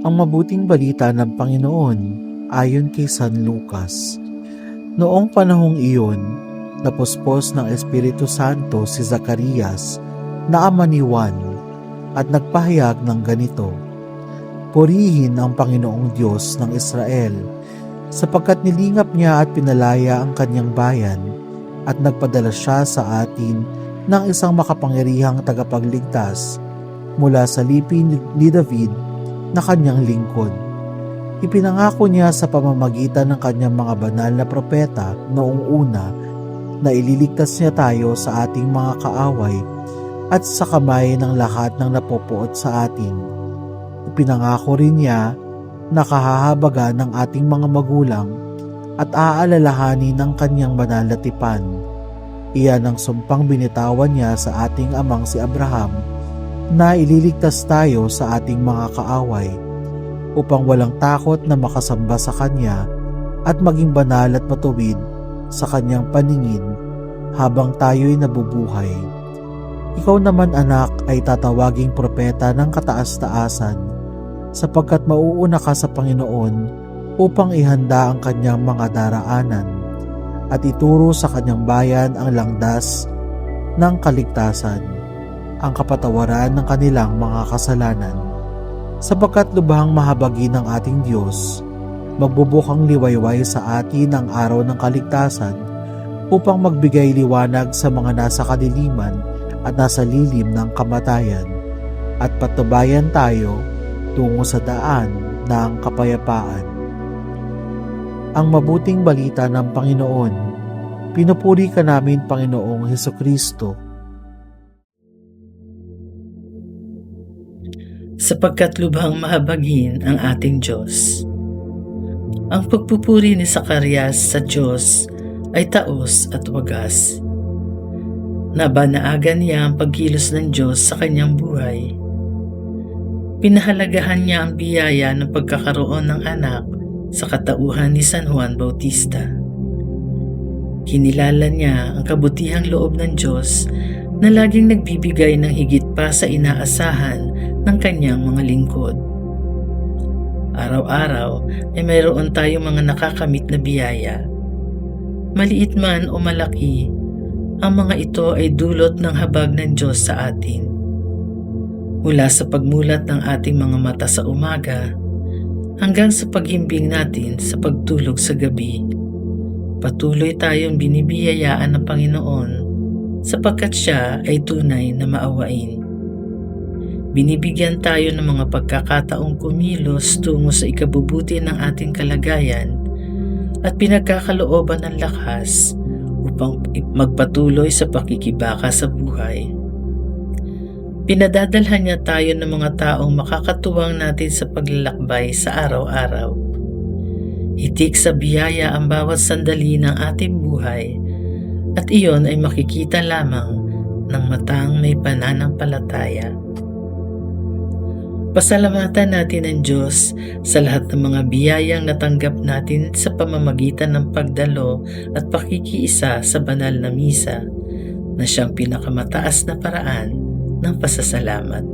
Ang mabuting balita ng Panginoon ayon kay San Lucas. Noong panahong iyon, napuspos ng Espiritu Santo si Zacarias na ama ni Juan at nagpahayag ng ganito: Purihin ang Panginoong Diyos ng Israel, sapagkat nilingap niya at pinalaya ang kanyang bayan at nagpadala siya sa atin ng isang makapangyarihang tagapagligtas mula sa lipi ni David na kanyang lingkod. Ipinangako niya sa pamamagitan ng kanyang mga banal na propeta noong una na ililigtas niya tayo sa ating mga kaaway at sa kamay ng lahat ng napopuot sa atin. Ipinangako rin niya na kahahabagan ng ating mga magulang at aalalahanin ng kanyang banal na tipan. Iyan ang sumpang binitawan niya sa ating amang si Abraham na ililigtas tayo sa ating mga kaaway upang walang takot na makasamba sa kanya at maging banal at matuwid sa kanyang paningin habang tayo'y nabubuhay. Ikaw naman, anak, ay tatawaging propeta ng kataas-taasan, sapagkat mauuna ka sa Panginoon upang ihanda ang kanyang mga daraanan at ituro sa kanyang bayan ang langdas ng kaligtasan, ang kapatawaran ng kanilang mga kasalanan. Sapagkat lubhang mahabagin ng ating Diyos, magbubukang liwayway sa atin ang araw ng kaligtasan upang magbigay liwanag sa mga nasa kadiliman at nasa lilim ng kamatayan, at patubayan tayo tungo sa daan ng kapayapaan. Ang mabuting balita ng Panginoon. Pinupuri ka namin, Panginoong Hesukristo. Sapagkat lubhang mahabagin ang ating Diyos. Ang pagpupuri ni Zacarias sa Diyos ay taos at wagas. Nabanaagan niya ang pagkilos ng Diyos sa kanyang buhay. Pinahalagahan niya ang biyaya ng pagkakaroon ng anak sa katauhan ni San Juan Bautista. Kinilala niya ang kabutihang loob ng Diyos na laging nagbibigay ng higit pa sa inaasahan ng kanyang mga lingkod. Araw-araw ay mayroon tayong mga nakakamit na biyaya. Maliit man o malaki, ang mga ito ay dulot ng habag ng Diyos sa atin. Mula sa pagmulat ng ating mga mata sa umaga, hanggang sa paghimbing natin sa pagtulog sa gabi, patuloy tayong binibiyayaan ng Panginoon sapagkat Siya ay tunay na maawain. Binibigyan tayo ng mga pagkakataong kumilos tungo sa ikabubuti ng ating kalagayan at pinagkakalooban ng lakas upang magpatuloy sa pakikibaka sa buhay. Pinadadalhan niya tayo ng mga taong makakatuwang natin sa paglalakbay sa araw-araw. Hitik sa biyaya ang bawat sandali ng ating buhay at iyon ay makikita lamang ng matang may pananampalataya. Pasalamatan natin ang Diyos sa lahat ng mga biyayang natanggap natin sa pamamagitan ng pagdalo at pakikiisa sa banal na misa na siyang pinakamataas na paraan ng pasasalamat.